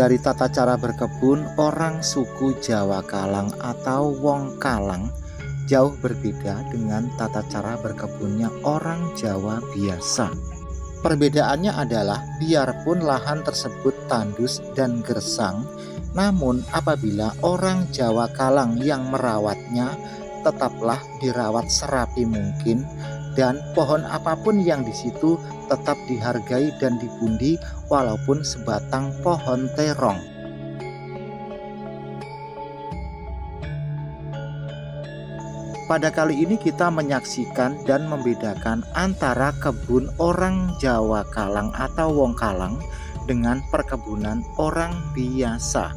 Dari tata cara berkebun, orang suku Jawa Kalang atau Wong Kalang jauh berbeda dengan tata cara berkebunnya orang Jawa biasa. Perbedaannya adalah biarpun lahan tersebut tandus dan gersang, namun apabila orang Jawa Kalang yang merawatnya, tetaplah dirawat serapi mungkin, dan pohon apapun yang di situ tetap dihargai dan dipundi walaupun sebatang pohon terong. Pada kali ini kita menyaksikan dan membedakan antara kebun orang Jawa Kalang atau Wong Kalang dengan perkebunan orang biasa.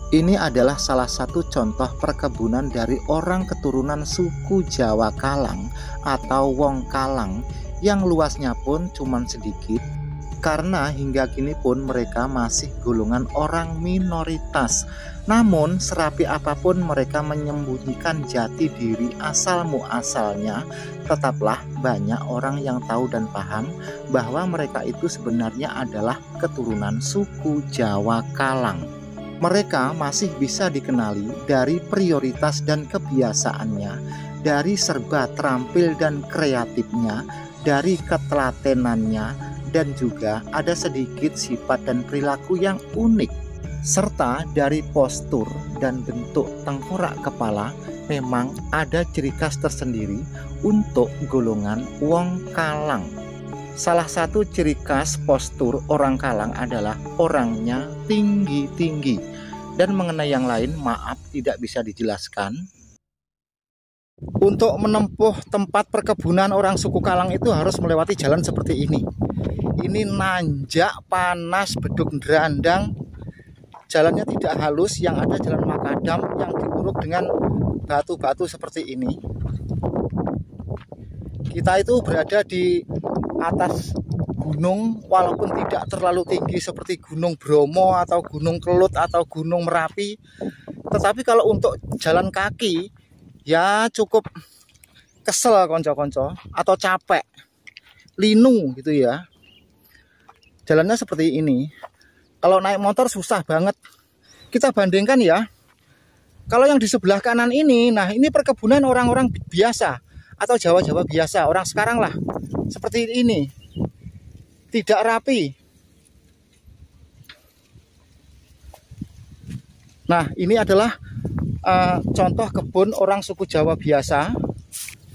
Ini adalah salah satu contoh perkebunan dari orang keturunan suku Jawa Kalang atau Wong Kalang yang luasnya pun cuma sedikit, karena hingga kini pun mereka masih golongan orang minoritas. Namun serapi apapun mereka menyembunyikan jati diri asal muasalnya, tetaplah banyak orang yang tahu dan paham bahwa mereka itu sebenarnya adalah keturunan suku Jawa Kalang. Mereka masih bisa dikenali dari prioritas dan kebiasaannya, dari serba terampil dan kreatifnya, dari ketelatenannya, dan juga ada sedikit sifat dan perilaku yang unik, serta dari postur dan bentuk tengkorak kepala memang ada ciri khas tersendiri untuk golongan Wong Kalang. Salah satu ciri khas postur orang Kalang adalah orangnya tinggi-tinggi, dan mengenai yang lain maaf tidak bisa dijelaskan. Untuk menempuh tempat perkebunan orang suku Kalang itu harus melewati jalan seperti ini. Ini nanjak, panas, beduk nerandang. Jalannya tidak halus, yang ada jalan makadam yang diuruk dengan batu-batu seperti ini. Kita itu berada di atas gunung, walaupun tidak terlalu tinggi seperti Gunung Bromo atau Gunung Kelut atau Gunung Merapi, tetapi kalau untuk jalan kaki ya cukup kesel konco-konco atau capek, linu gitu ya. Jalannya seperti ini. Kalau naik motor susah banget. Kita bandingkan ya, kalau yang di sebelah kanan ini, nah ini perkebunan orang-orang biasa atau Jawa-Jawa biasa, orang sekarang lah, seperti ini, tidak rapi. Nah ini adalah contoh kebun orang suku Jawa biasa.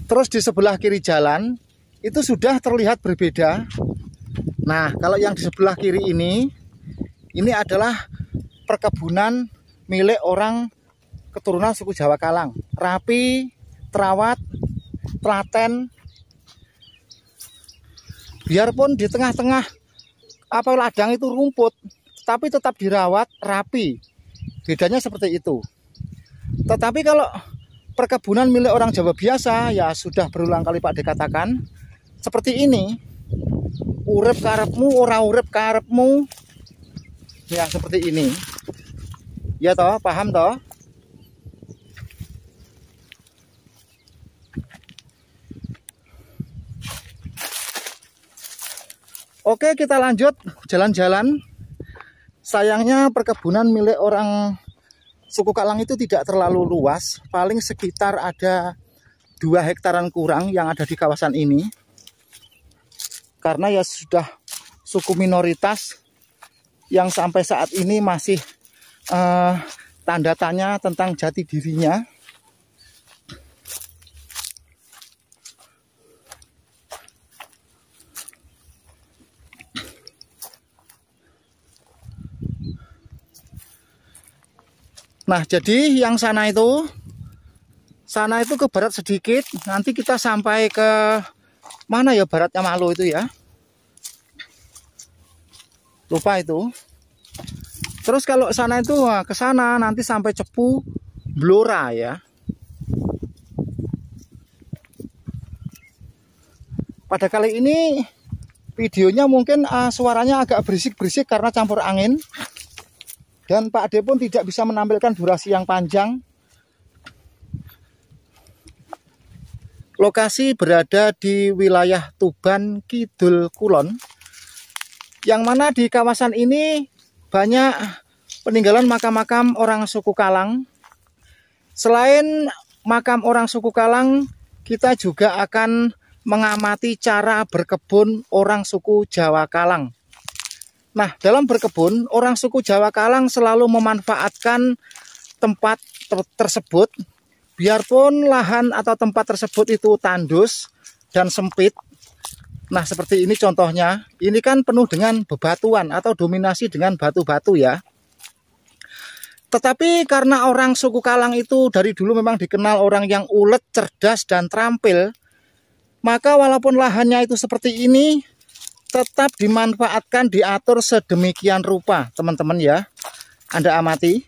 Terus di sebelah kiri jalan itu sudah terlihat berbeda. Nah kalau yang di sebelah kiri ini adalah perkebunan milik orang keturunan suku Jawa Kalang, rapi, terawat, telaten. Biarpun di tengah-tengah ladang itu rumput, tapi tetap dirawat rapi. Bedanya seperti itu. Tetapi kalau perkebunan milik orang Jawa biasa, ya sudah berulang kali Pak dikatakan, seperti ini. Urip karepmu, ora urip karepmu. Ya seperti ini. Ya toh, paham toh? Oke, kita lanjut jalan-jalan. Sayangnya perkebunan milik orang suku Kalang itu tidak terlalu luas, paling sekitar ada 2 hektaran kurang yang ada di kawasan ini. Karena ya sudah suku minoritas yang sampai saat ini masih tanda tanya tentang jati dirinya. Nah, jadi yang sana itu ke barat sedikit. Nanti kita sampai ke mana ya, baratnya Malu itu ya. Lupa itu. Terus kalau sana itu ke sana nanti sampai Cepu Blora ya. Pada kali ini videonya mungkin suaranya agak berisik-berisik karena campur angin. Dan Pak Ade pun tidak bisa menampilkan durasi yang panjang. Lokasi berada di wilayah Tuban Kidul Kulon, yang mana di kawasan ini banyak peninggalan makam-makam orang suku Kalang. Selain makam orang suku Kalang, kita juga akan mengamati cara berkebun orang suku Jawa Kalang. Nah, dalam berkebun, orang suku Jawa Kalang selalu memanfaatkan tempat tersebut, biarpun lahan atau tempat tersebut itu tandus dan sempit. Nah, seperti ini contohnya. Ini kan penuh dengan bebatuan atau dominasi dengan batu-batu ya. Tetapi karena orang suku Kalang itu dari dulu memang dikenal orang yang ulet, cerdas, dan terampil, maka walaupun lahannya itu seperti ini, tetap dimanfaatkan, diatur sedemikian rupa, teman-teman ya. Anda amati.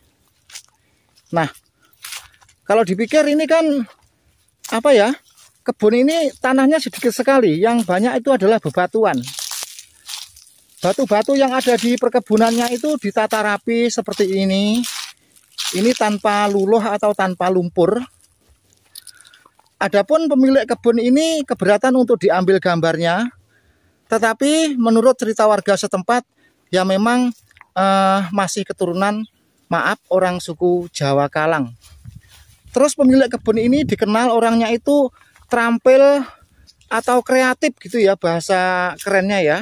Nah, kalau dipikir ini kan apa ya? Kebun ini tanahnya sedikit sekali, yang banyak itu adalah bebatuan. Batu-batu yang ada di perkebunannya itu ditata rapi seperti ini. Ini tanpa luluh atau tanpa lumpur. Adapun pemilik kebun ini keberatan untuk diambil gambarnya. Tetapi menurut cerita warga setempat, ya memang masih keturunan, maaf, orang suku Jawa Kalang. Terus pemilik kebun ini dikenal orangnya itu terampil atau kreatif gitu ya, bahasa kerennya ya.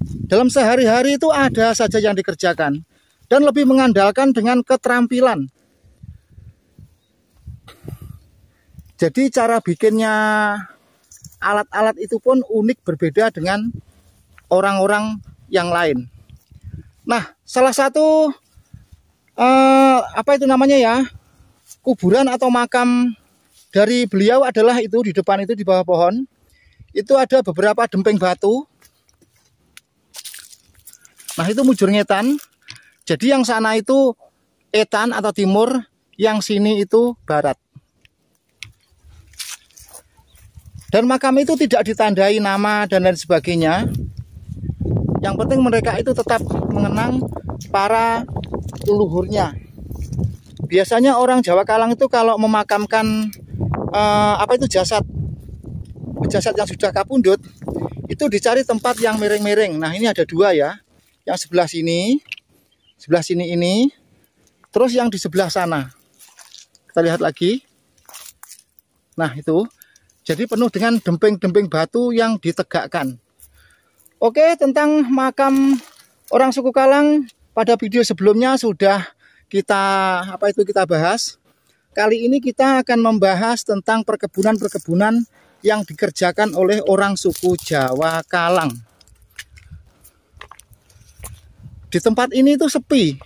Dalam sehari-hari itu ada saja yang dikerjakan dan lebih mengandalkan dengan keterampilan. Jadi cara bikinnya alat-alat itu pun unik, berbeda dengan orang-orang yang lain. Nah, salah satu apa itu namanya ya, kuburan atau makam dari beliau adalah itu di depan itu, di bawah pohon. Itu ada beberapa dempeng batu. Nah, itu mujur ngetan. Jadi yang sana itu etan atau timur, yang sini itu barat. Dan makam itu tidak ditandai nama dan lain sebagainya. Yang penting mereka itu tetap mengenang para leluhurnya. Biasanya orang Jawa Kalang itu kalau memakamkan jasad yang sudah kapundhut, itu dicari tempat yang miring-miring. Nah, ini ada dua ya. Yang sebelah sini ini, terus yang di sebelah sana. Kita lihat lagi. Nah, itu. Jadi penuh dengan dempeng-dempeng batu yang ditegakkan. Oke, tentang makam orang suku Kalang pada video sebelumnya sudah kita bahas. Kali ini kita akan membahas tentang perkebunan-perkebunan yang dikerjakan oleh orang suku Jawa Kalang. Di tempat ini tuh sepi.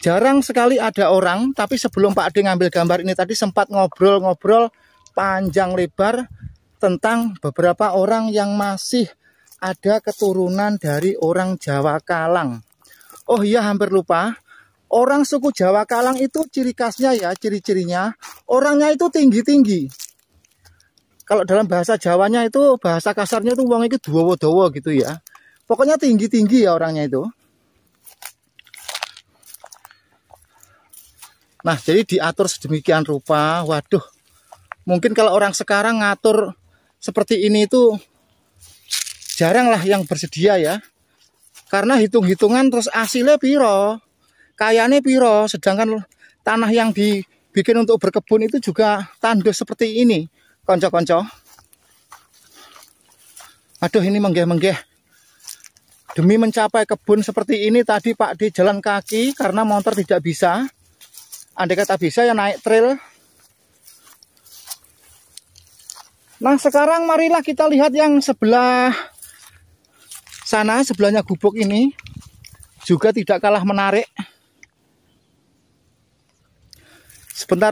Jarang sekali ada orang, tapi sebelum Pak Ade ngambil gambar ini tadi sempat ngobrol-ngobrol panjang lebar tentang beberapa orang yang masih ada keturunan dari orang Jawa Kalang. Oh iya, hampir lupa. Orang suku Jawa Kalang itu ciri khasnya ya, ciri-cirinya orangnya itu tinggi-tinggi. Kalau dalam bahasa Jawanya itu, bahasa kasarnya itu wong itu dowo-dowo gitu ya. Pokoknya tinggi-tinggi ya orangnya itu. Nah, jadi diatur sedemikian rupa. Waduh, mungkin kalau orang sekarang ngatur seperti ini itu jarang lah yang bersedia ya. Karena hitung-hitungan terus hasilnya piro, kayane piro, sedangkan tanah yang dibikin untuk berkebun itu juga tandus seperti ini, konco-konco. Aduh, ini menggeh-menggeh. Demi mencapai kebun seperti ini tadi Pak D jalan kaki karena motor tidak bisa. Andai kata bisa ya naik trail. Nah, sekarang marilah kita lihat yang sebelah sana, sebelahnya gubuk ini. Juga tidak kalah menarik. Sebentar.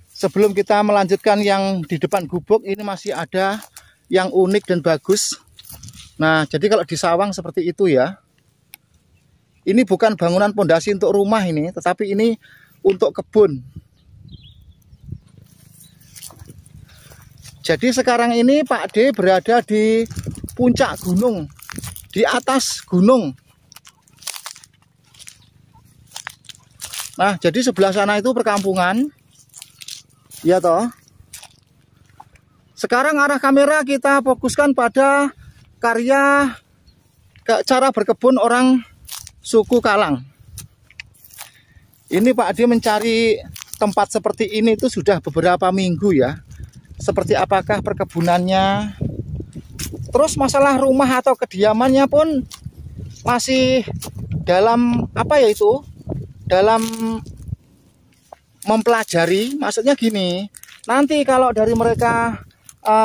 Sebelum kita melanjutkan yang di depan gubuk, ini masih ada yang unik dan bagus. Nah, jadi kalau di sawang seperti itu ya. Ini bukan bangunan pondasi untuk rumah ini, tetapi ini untuk kebun. Jadi sekarang ini Pak D berada di puncak gunung, di atas gunung. Nah, jadi sebelah sana itu perkampungan. Ya toh. Sekarang arah kamera kita fokuskan pada karya cara berkebun orang suku Kalang. Ini Pak Ade mencari tempat seperti ini itu sudah beberapa minggu ya. Seperti apakah perkebunannya. Terus masalah rumah atau kediamannya pun masih dalam apa ya itu? Dalam mempelajari. Maksudnya gini, nanti kalau dari mereka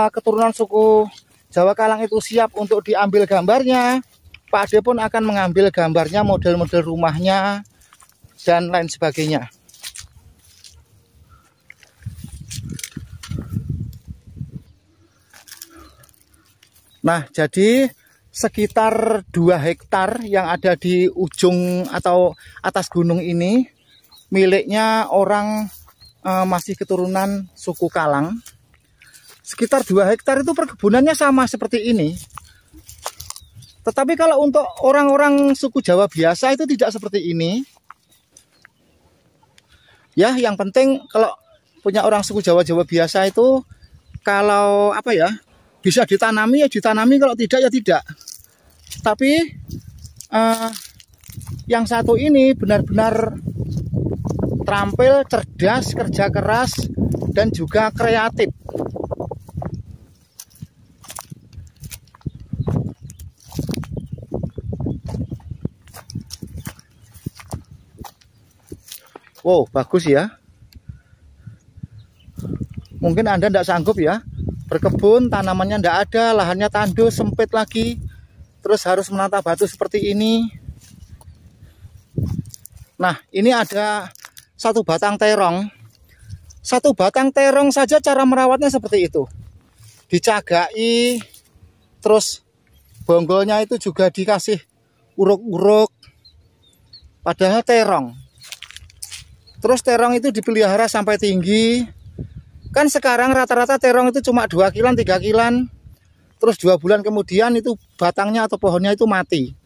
keturunan suku Jawa Kalang itu siap untuk diambil gambarnya, Pak Ade pun akan mengambil gambarnya, model-model rumahnya dan lain sebagainya. Nah, jadi sekitar 2 hektar yang ada di ujung atau atas gunung ini miliknya orang masih keturunan suku Kalang. Sekitar 2 hektar itu perkebunannya sama seperti ini. Tetapi kalau untuk orang-orang suku Jawa biasa itu tidak seperti ini. Ya, yang penting kalau punya orang suku Jawa biasa itu kalau apa ya, bisa ditanami ya ditanami, kalau tidak ya tidak. Tapi yang satu ini benar-benar terampil, cerdas, kerja keras, dan juga kreatif. Wow, bagus ya. Mungkin Anda tidak sanggup ya berkebun, tanamannya tidak ada, lahannya tandus, sempit lagi, terus harus menata batu seperti ini. Nah, ini ada 1 batang terong. 1 batang terong saja cara merawatnya seperti itu. Dicagai, terus bonggolnya itu juga dikasih uruk-uruk. Padahal terong. Terus terong itu dipelihara sampai tinggi. Kan sekarang rata-rata terong itu cuma 2 kilan, 3 kilan. Terus 2 bulan kemudian itu batangnya atau pohonnya itu mati.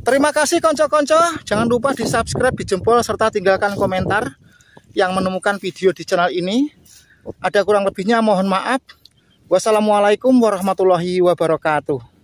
Terima kasih konco-konco. Jangan lupa di subscribe, di jempol, serta tinggalkan komentar yang menemukan video di channel ini. Ada kurang lebihnya mohon maaf. Wassalamualaikum warahmatullahi wabarakatuh.